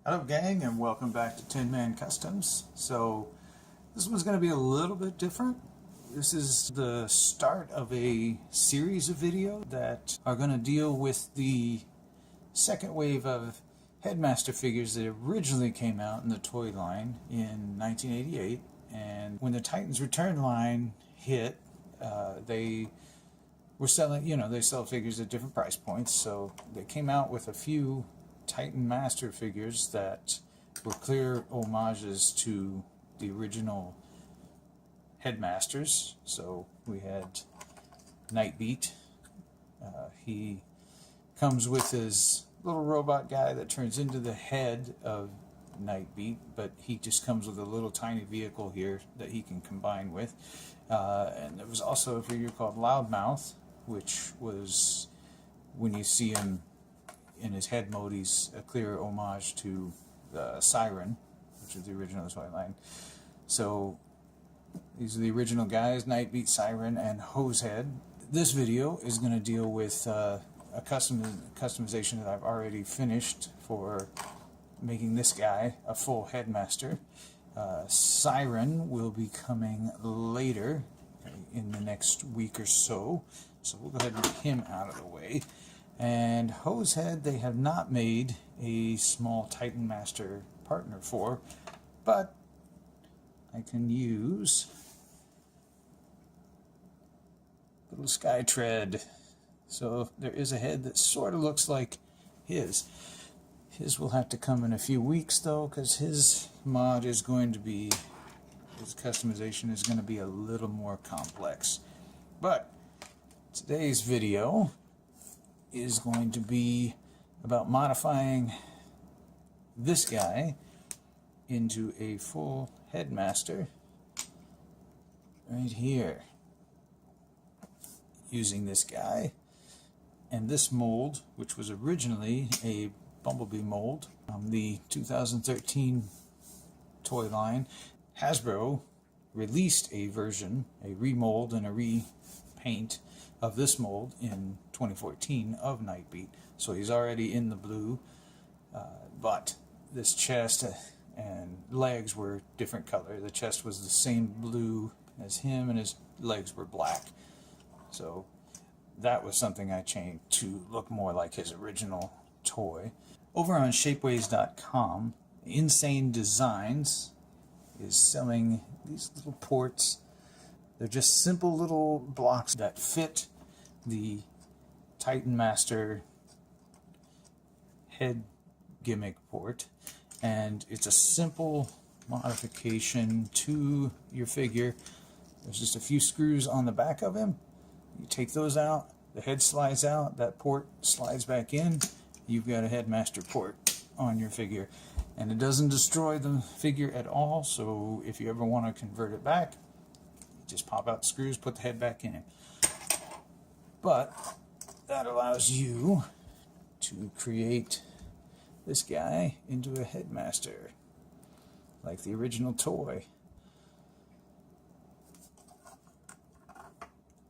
Hello gang, and welcome back to Tin Man Customs. So this one's going to be a little bit different. This is the start of a series of videos that are going to deal with the second wave of Headmaster figures that originally came out in the toy line in 1988. And when the Titans Return line hit, they were selling, they sell figures at different price points. So they came out with a few Titanmaster figures that were clear homages to the original Headmasters. So we had Nightbeat. He comes with his little robot guy that turns into the head of Nightbeat, but he just comes with a little tiny vehicle here that he can combine with. And there was also a figure called Loudmouth, which was, when you see him in his head mode, he's a clear homage to the Siren, which is the original toy line. So these are the original guys: Nightbeat, Siren, and Hosehead. This video is going to deal with a customization that I've already finished for making this guy a full Headmaster. Siren will be coming later in the next week or so, so we'll go ahead and get him out of the way. And Hosehead, they have not made a small Titanmaster partner for, but I can use little Skytread. So there is a head that sort of looks like his. His will have to come in a few weeks though, because his mod is going to be, his customization is going to be a little more complex. But today's video is going to be about modifying this guy into a full Headmaster right here, using this guy and this mold, which was originally a Bumblebee mold from the 2013 toy line. Hasbro released a version, a remold and a repaint of this mold in 2014 of Nightbeat. So he's already in the blue, but this chest and legs were different color. The chest was the same blue as him, and his legs were black. So that was something I changed to look more like his original toy. Over on Shapeways.com, Insane Designs is selling these little ports. They're just simple little blocks that fit the Titanmaster head gimmick port, and it's a simple modification to your figure. There's just a few screws on the back of him. You take those out, the head slides out, that port slides back in. You've got a Headmaster port on your figure, and it doesn't destroy the figure at all. So if you ever want to convert it back, just pop out the screws, put the head back in it. But that allows you to create this guy into a Headmaster like the original toy.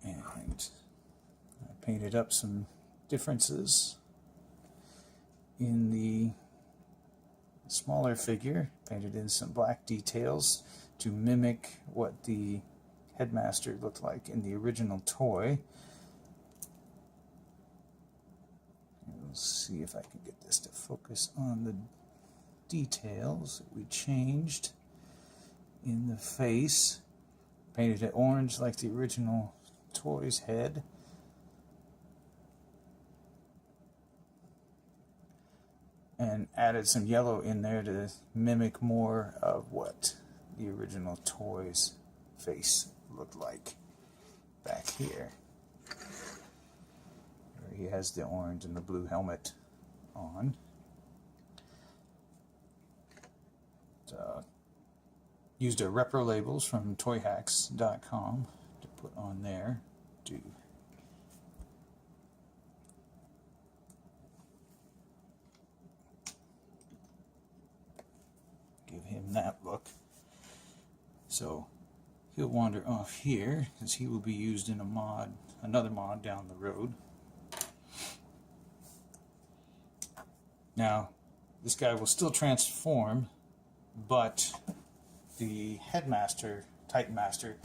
And I painted up some differences in the smaller figure, painted in some black details to mimic what the Headmaster looked like in the original toy. And we'll see if I can get this to focus on the details that we changed in the face. Painted it orange like the original toy's head. And added some yellow in there to mimic more of what the original toy's face looked like back here, where he has the orange and the blue helmet on. So, used a reprolabels from toyhacks.com to put on there to give him that look. So he'll wander off here because he will be used in a mod, another mod down the road. Now, this guy will still transform, but the Headmaster, Titanmaster,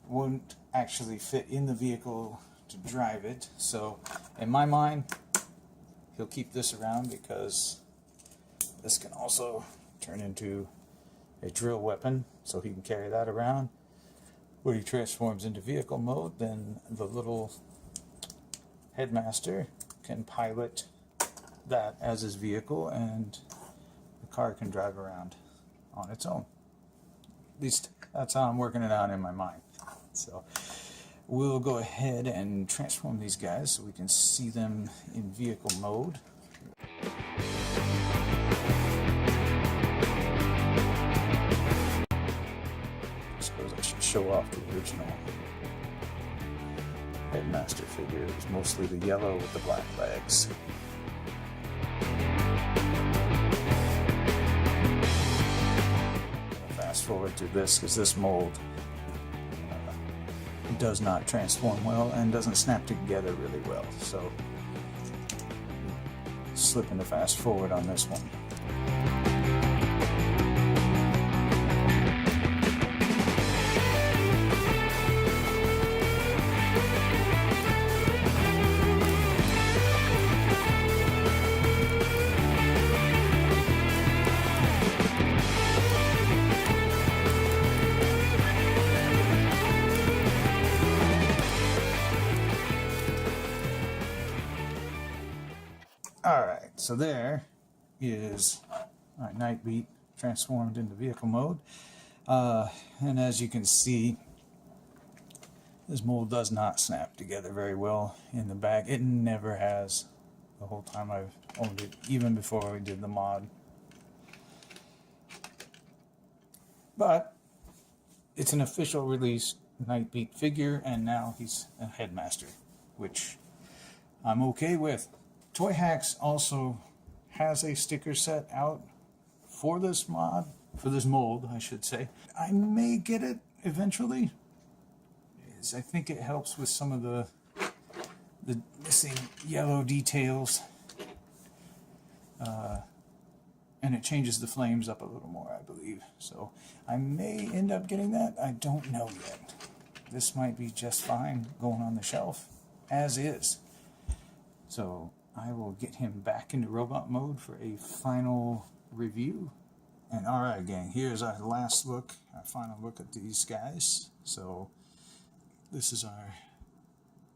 won't actually fit in the vehicle to drive it. So in my mind, he'll keep this around because this can also turn into a drill weapon, so he can carry that around. When he transforms into vehicle mode, then the little Headmaster can pilot that as his vehicle, and the car can drive around on its own. At least that's how I'm working it out in my mind. So we'll go ahead and transform these guys so we can see them in vehicle mode. I suppose I should show off the original Headmaster figure. It was mostly the yellow with the black legs. Fast forward to this because this mold does not transform well and doesn't snap together really well. So slipping to fast forward on this one. Alright, so there is Nightbeat transformed into vehicle mode. And as you can see, this mold does not snap together very well in the back. It never has the whole time I've owned it, even before we did the mod. But it's an official release Nightbeat figure, and now he's a Headmaster, which I'm okay with. Toy Hacks also has a sticker set out for this mod, for this mold, I should say. I may get it eventually. I think it helps with some of the missing yellow details. And it changes the flames up a little more, I believe. So I may end up getting that. I don't know yet. This might be just fine going on the shelf as is. So I will get him back into robot mode for a final review. And alright gang, here's our last look, our final look at these guys. So this is our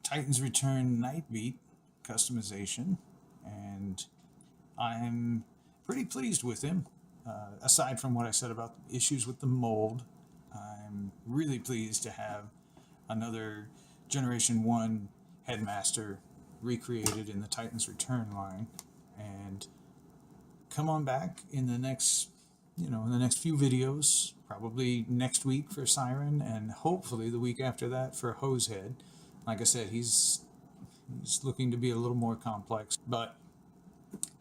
Titans Return Nightbeat customization, and I'm pretty pleased with him. Aside from what I said about issues with the mold, I'm really pleased to have another Generation 1 Headmaster recreated in the Titans Return line. And come on back in the next, in the next few videos, probably next week for Siren, and hopefully the week after that for Hosehead. Like I said, he's looking to be a little more complex, but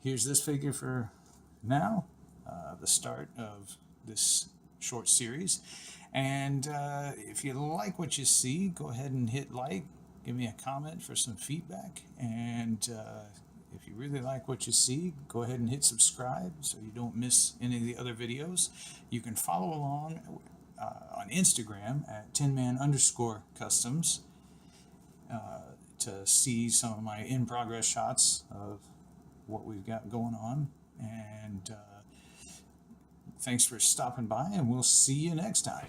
here's this figure for now, the start of this short series. And if you like what you see, go ahead and hit like, give me a comment for some feedback, and if you really like what you see, go ahead and hit subscribe so you don't miss any of the other videos. You can follow along on Instagram at tinman_customs to see some of my in-progress shots of what we've got going on. And thanks for stopping by, and we'll see you next time.